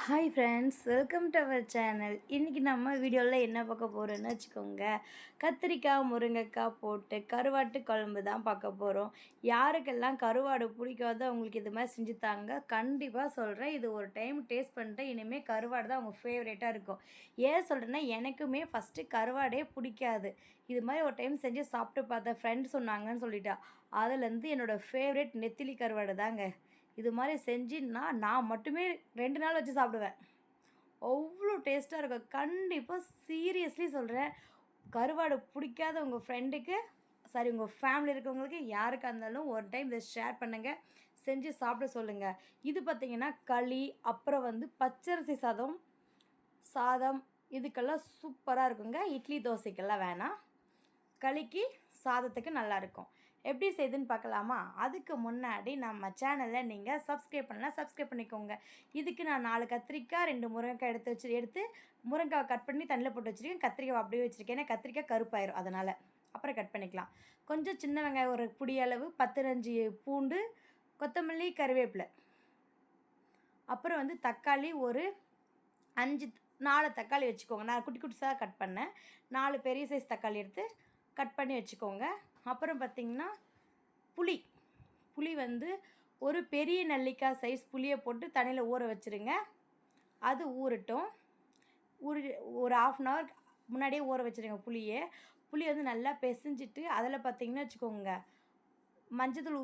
Hi friends, welcome to our channel. இன்றைக்கி நம்ம வீடியோவில் என்ன பார்க்க போகிறோன்னு வச்சுக்கோங்க, கத்திரிக்காய் முருங்கைக்காய் போட்டு கருவாட்டு குழம்பு தான் பார்க்க போகிறோம். யாருக்கெல்லாம் கருவாடு பிடிக்காதோ அவங்களுக்கு இது மாதிரி செஞ்சு தாங்க. கண்டிப்பாக சொல்கிறேன், இது ஒரு டைம் டேஸ்ட் பண்ணிட்டு இனிமேல் கருவாடு தான் அவங்க ஃபேவரேட்டாக இருக்கும். ஏன் சொல்கிறேன்னா, எனக்குமே ஃபஸ்ட்டு கருவாடே பிடிக்காது. இது மாதிரி ஒரு டைம் செஞ்சு சாப்பிட்டு பார்த்தேன், ஃப்ரெண்ட் சொன்னாங்கன்னு சொல்லிட்டா. அதுலேருந்து என்னோடய ஃபேவரேட் நெத்திலி கருவாடு தாங்க. இது மாதிரி செஞ்சு நான் மட்டுமே 2 நாள் வச்சு சாப்பிடுவேன். அவ்வளோ டேஸ்ட்டாக இருக்கும். கண்டிப்பாக சீரியஸ்லி சொல்கிறேன், கருவாடு பிடிக்காத உங்கள் ஃப்ரெண்டுக்கு உங்கள் ஃபேமிலி இருக்கவங்களுக்கு யாருக்கா இருந்தாலும் ஒரு டைம் இதை ஷேர் பண்ணுங்கள், செஞ்சு சாப்பிட சொல்லுங்கள். இது பார்த்திங்கன்னா களி, அப்புறம் பச்சரிசி சாதம் இதுக்கெல்லாம் சூப்பராக இருக்குங்க. இட்லி தோசைக்கெல்லாம் வேணாம், களிக்கு சாதத்துக்கு நல்லாயிருக்கும். எப்படி செய்யுதுன்னு பார்க்கலாமா? அதுக்கு முன்னாடி நம்ம சேனலை நீங்கள் சப்ஸ்கிரைப் பண்ணலாம், சப்ஸ்கிரைப் பண்ணிக்கோங்க. இதுக்கு நான் 4 கத்திரிக்காய் 2 முருங்கைக்காய் எடுத்து முருங்கைக்காவை கட் பண்ணி தண்ணியில் போட்டு வச்சுருக்கேன். கத்திரிக்காய் அப்படியே வச்சுருக்கேன், ஏன்னா கத்திரிக்காய் கருப்பாயிரும், அதனால் அப்புறம் கட் பண்ணிக்கலாம். கொஞ்சம் சின்ன வெங்காயம் ஒரு புடி அளவு, 10-15 பூண்டு, கொத்தமல்லி, கருவேப்பிலை, அப்புறம் தக்காளி ஒரு 4 தக்காளி வச்சுக்கோங்க. நான் குட்டி குட்டிஸாக கட் பண்ணேன். 4 பெரிய சைஸ் தக்காளி எடுத்து கட் பண்ணி வச்சுக்கோங்க. அப்புறம் பார்த்திங்கன்னா புளி ஒரு பெரிய நெல்லிக்காய் சைஸ் புளியை போட்டு தண்ணியில் ஊற வச்சுருங்க. அது ஊறட்டும். ஒரு 1/2 hour முன்னாடியே ஊற வச்சுருங்க புளி நல்லா பிசைஞ்சிட்டு அதில் பார்த்திங்கன்னா வச்சுக்கோங்க, மஞ்சத்தூள்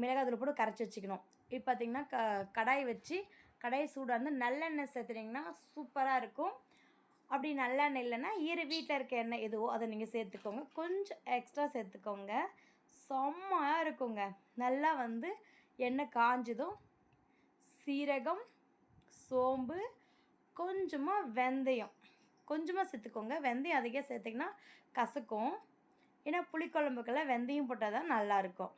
மிளகாத்தூள் போட்டு கரைச்சி வச்சுக்கணும். இப்போ பார்த்திங்கன்னா கடாய் வச்சு கடாய் சூடாக இருந்து நல்லெண்ணெய் சேர்த்துட்டிங்கன்னா சூப்பராக இருக்கும். அப்படி நல்லெண்ணெய் இல்லைன்னா வீட்டில் இருக்க எண்ணெய் எதுவோ அதை நீங்கள் சேர்த்துக்கோங்க. கொஞ்சம் எக்ஸ்ட்ரா சேர்த்துக்கோங்க, செம்மையாக இருக்குங்க. நல்லா எண்ணெய் காஞ்சதும் சீரகம், சோம்பு, கொஞ்சமாக வெந்தயம் கொஞ்சமாக சேர்த்துக்கோங்க. வெந்தயம் அதிகம் சேர்த்திங்கன்னா கசக்கும், ஏன்னா புளிக்குழம்புக்கெல்லாம் வெந்தயம் போட்டால் தான் நல்லாயிருக்கும்.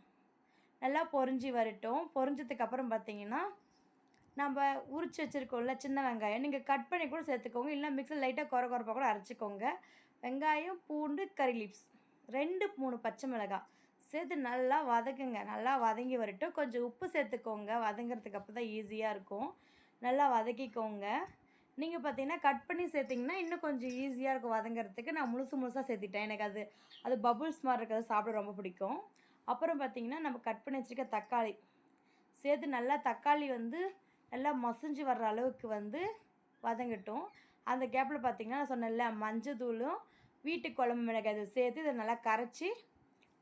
நல்லா பொரிஞ்சு வரட்டும். பொரிஞ்சதுக்கப்புறம் பார்த்திங்கன்னா நம்ம உரிச்சு வச்சுருக்கோம்ல சின்ன வெங்காயம், நீங்கள் கட் பண்ணி கூட சேர்த்துக்கோங்க, இல்லை மிக்ஸியில் லைட்டாக குறப்பாக கூட அரைச்சிக்கோங்க. வெங்காயம், பூண்டு, கறி லீவ்ஸ், 2-3 பச்சை மிளகாய் சேர்த்து நல்லா வதக்குங்க. நல்லா வதங்கி வரட்டும். கொஞ்சம் உப்பு சேர்த்துக்கோங்க, வதங்கிறதுக்கு அப்போ தான் ஈஸியாக இருக்கும். நல்லா வதக்கிக்கோங்க. நீங்கள் பார்த்தீங்கன்னா கட் பண்ணி சேர்த்திங்கன்னா இன்னும் கொஞ்சம் ஈஸியாக இருக்கும் வதங்கிறதுக்கு. நான் முழுசாக சேர்த்திட்டேன், எனக்கு அது பபுள்ஸ் மாதிரி இருக்கிறது சாப்பிட ரொம்ப பிடிக்கும். அப்புறம் பார்த்திங்கன்னா நம்ம கட் பண்ணி வச்சுருக்க தக்காளி சேர்த்து நல்லா தக்காளி நல்லா மசிஞ்சு வர்ற அளவுக்கு வதங்கட்டும். அந்த கேப்பில் பார்த்திங்கன்னா நான் சொன்னேன்ல, மஞ்சத்தூளும் வீட்டு குழம்பு மிளகாய் இதை சேர்த்து இதை நல்லா கரைச்சி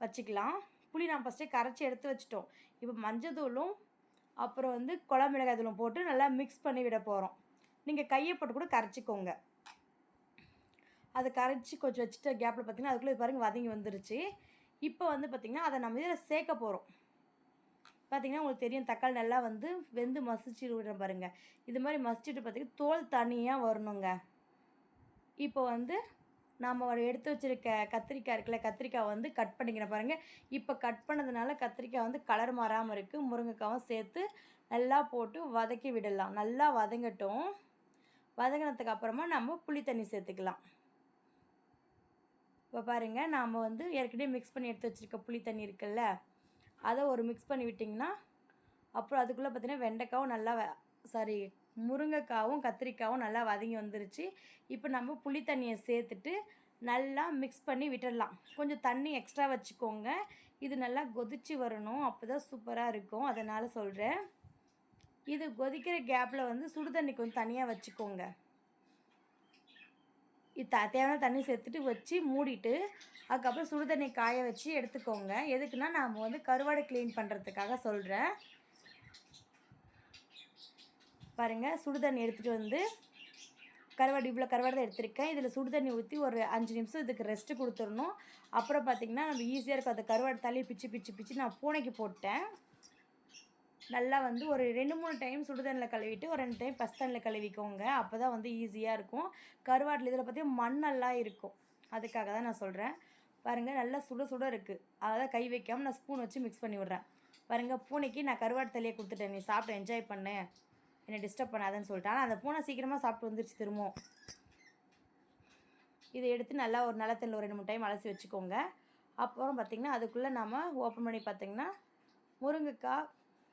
வச்சுக்கலாம். புளி நான் ஃபஸ்ட்டே கரைச்சி எடுத்து வச்சுட்டோம். இப்போ மஞ்சத்தூளும் அப்புறம் குழம்பு மிளகாய் தூளும் போட்டு நல்லா மிக்ஸ் பண்ணி விட போகிறோம். நீங்கள் கையை போட்டு கூட கரைச்சிக்கோங்க. அதை கரைச்சி கொஞ்சம் வச்சுட்டு கேப்பில் பார்த்திங்கன்னா அதுக்குள்ளே பாருங்கள் வதங்கி வந்துருச்சு. இப்போ பார்த்திங்கன்னா அதை நம்ம இதில் சேர்க்க போகிறோம். பார்த்திங்கன்னா உங்களுக்கு தெரியும், தக்காளி நல்லா வெந்து மசிச்சு விடுறேன் பாருங்கள். இது மாதிரி மசிச்சுட்டு பார்த்திங்கன்னா தோல் தனியாக வரணுங்க. இப்போ நம்ம எடுத்து வச்சுருக்க கத்திரிக்காய் இருக்குல்ல, கத்திரிக்காய் கட் பண்ணிக்கிறேன் பாருங்கள். இப்போ கட் பண்ணதுனால கத்திரிக்காய் கலர் மாறாமல் இருக்குது. முருங்கைக்காவும் சேர்த்து நல்லா போட்டு வதக்கி விடலாம். நல்லா வதங்கட்டும். வதங்கினதுக்கு அப்புறமா நம்ம புளி தண்ணி சேர்த்துக்கலாம். இப்போ பாருங்கள், நாம் ஏற்கனவே மிக்ஸ் பண்ணி எடுத்து வச்சுருக்க புளி தண்ணி இருக்குல்ல, அதை ஒரு மிக்ஸ் பண்ணி விட்டிங்கன்னா அப்புறம் அதுக்குள்ளே பார்த்திங்கன்னா வெண்டைக்காவும் நல்லா முருங்கைக்காவும் கத்திரிக்காவும் நல்லா வதங்கி வந்துருச்சு. இப்போ நம்ம புளி தண்ணியை சேர்த்துட்டு நல்லா மிக்ஸ் பண்ணி விட்டுடலாம். கொஞ்சம் தண்ணி எக்ஸ்ட்ரா வச்சுக்கோங்க, இது நல்லா கொதித்து வரணும், அப்போ தான் சூப்பராக இருக்கும், அதனால் சொல்கிறேன். இது கொதிக்கிற கேப்பில் சுடு தண்ணி கொஞ்சம் தனியாக வச்சுக்கோங்க. இது தேவையான தண்ணி சேர்த்துட்டு வச்சு மூடிட்டு அதுக்கப்புறம் சுடு தண்ணி காய வச்சு எடுத்துக்கோங்க. எதுக்குன்னா நாம் கருவாடு க்ளீன் பண்ணுறதுக்காக சொல்கிறேன். பாருங்கள், சுடு தண்ணி எடுத்துகிட்டு இவ்வளோ கருவாடு தான் எடுத்திருக்கேன். இதில் சுடு தண்ணி ஊற்றி ஒரு 5 நிமிஷம் இதுக்கு ரெஸ்ட்டு கொடுத்துடணும். அப்புறம் பார்த்திங்கன்னா நம்ம ஈஸியாக இருக்கும். அந்த கருவாடு தலையை பிச்சு நான் பூனைக்கு போட்டேன். நல்லா ஒரு 2-3 டைம் சுடு தண்ணியில் கழுவிட்டு ஒரு 2 டைம் பசு தண்ணியில் கழுவிக்கோங்க. அப்போ தான் ஈஸியாக இருக்கும். கருவாட்டில் இதில் பார்த்திங்கன்னா மண்ணெல்லாம் இருக்கும், அதுக்காக தான் நான் சொல்கிறேன். பாருங்கள், நல்லா சுட இருக்குது. அதாவது கை வைக்காமல் நான் ஸ்பூன் வச்சு மிக்ஸ் பண்ணி விட்றேன். பாருங்கள், பூனைக்கு நான் கருவாட்டு தலையை கொடுத்துட்டேன், நீ சாப்பிட்டு என்ஜாய் பண்ணு, என்னை டிஸ்டர்ப் பண்ணாதன்னு சொல்லிட்டு. ஆனால் அந்த பூனை சீக்கிரமாக சாப்பிட்டு வந்துருச்சு திரும்பவும். இதை எடுத்து நல்லா ஒரு நிலத்தில் ஒரு 2-3 டைம் அலசி வச்சுக்கோங்க. அப்புறம் பார்த்திங்கன்னா அதுக்குள்ளே நம்ம ஓப்பன் பண்ணி பார்த்திங்கன்னா முருங்கைக்காய்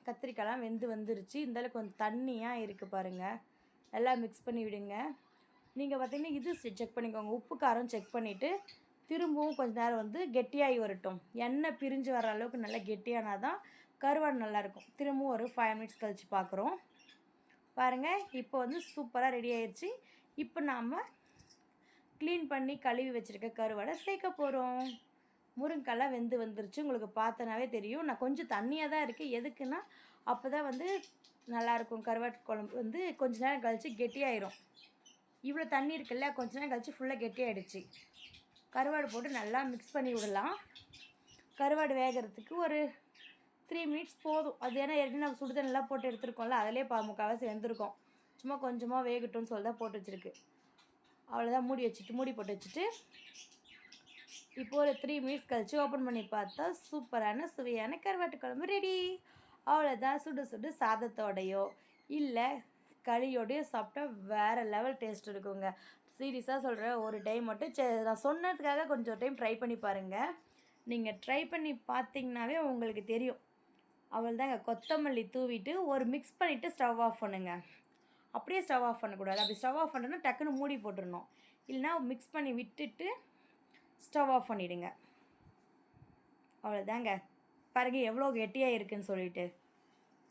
கத்திரிக்காய்லாம் வெந்து வந்துருச்சு. இந்தளவுக்கு கொஞ்சம் தண்ணியாக இருக்குது பாருங்கள். நல்லா மிக்ஸ் பண்ணி விடுங்க. நீங்கள் பார்த்தீங்கன்னா இது செக் பண்ணிக்கோங்க, உப்பு காரம் செக் பண்ணிவிட்டு திரும்பவும் கொஞ்ச நேரம் வந்து கெட்டியாகி வரட்டும். எண்ணெய் பிரிஞ்சு வர அளவுக்கு நல்லா கெட்டியானால் தான் கருவாடு நல்லாயிருக்கும். திரும்பவும் ஒரு 5 மினிட்ஸ் கழித்து பார்க்குறோம். பாருங்கள், இப்போ வந்து சூப்பராக ரெடி ஆயிடுச்சு. இப்போ நாம் க்ளீன் பண்ணி கழுவி வச்சுருக்க கருவாடை சேர்க்க போகிறோம். முருங்கைக்காலாம் வெந்து வந்துருச்சு, உங்களுக்கு பார்த்தனாவே தெரியும். நான் கொஞ்சம் தண்ணியாக தான் இருக்குது. எதுக்குன்னா அப்போ தான் வந்து நல்லாயிருக்கும். கருவாட்டு குழம்பு வந்து கொஞ்ச நேரம் கழித்து கெட்டியாயிரும். இவ்வளோ தண்ணி இருக்குல்ல, கொஞ்ச நேரம் கழித்து ஃபுல்லாக கெட்டியாயிடுச்சு. கருவாடு போட்டு நல்லா மிக்ஸ் பண்ணி விடலாம். கருவாடு வேகிறதுக்கு ஒரு 3 மினிட்ஸ் போதும். அது ஏன்னா ஏற்கனவே நம்ம சுடு தண்ணிலாம் போட்டு எடுத்துருக்கோம்ல, அதிலே முக்கால்வாசி வெந்திருக்கும். சும்மா கொஞ்சமாக வேகட்டும்னு சொல்லி தான் போட்டு வச்சுருக்கு. அவ்வளோதான், மூடி போட்டு வச்சுட்டு இப்போ ஒரு 3 மினிட்ஸ் கழித்து ஓப்பன் பண்ணி பார்த்தா சூப்பரான சுவையான கருவாட்டு குழம்பு ரெடி. அவ்வளோதான், சுடு சுடு சாதத்தோடையோ இல்லை களியோடையோ சாப்பிட்டா வேறு லெவல் டேஸ்ட் இருக்குங்க. சீரியஸாக சொல்கிறேன், ஒரு டைம் மட்டும் நான் சொன்னதுக்காக கொஞ்சம் டைம் ட்ரை பண்ணி பாருங்கள். நீங்கள் ட்ரை பண்ணி பார்த்தீங்கன்னாவே உங்களுக்கு தெரியும். அவ்வளோதாங்க, கொத்தமல்லி தூவிட்டு ஒரு மிக்ஸ் பண்ணிவிட்டு ஸ்டவ் ஆஃப் பண்ணுங்க. அப்படியே ஸ்டவ் ஆஃப் பண்ணக்கூடாது. அப்படி ஸ்டவ் ஆஃப் பண்ணணுன்னா டக்குன்னு மூடி போட்டுடணும். இல்லைனா மிக்ஸ் பண்ணி விட்டுட்டு ஸ்டவ் ஆஃப் பண்ணிவிடுங்க. அவ்வளோதாங்க, பாருங்க எவ்வளோ கெட்டியாக இருக்குதுன்னு சொல்லிட்டு.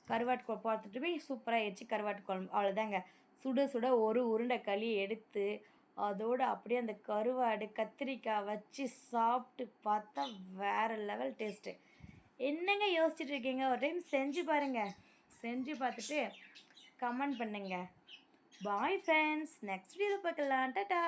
கருவாட்டு குழம்பு பார்த்துட்டு போய் சூப்பராக ஆயிடுச்சு கருவாட்டு குழம்பு. அவ்வளோதாங்க, சுட சுட ஒரு உருண்டை களி எடுத்து அதோடு அப்படியே அந்த கருவாடு கத்திரிக்காய் வச்சு சாப்பிட்டு பார்த்தா வேறு லெவல் டேஸ்ட்டு. என்னங்க யோசிச்சுட்டு இருக்கீங்க? ஒரு டைம் செஞ்சு பாருங்கள். செஞ்சு பார்த்துட்டு கமெண்ட் பண்ணுங்கள். பாய் ஃப்ரெண்ட்ஸ், நெக்ஸ்ட் வீடியோ பார்க்கலாம். டாடா.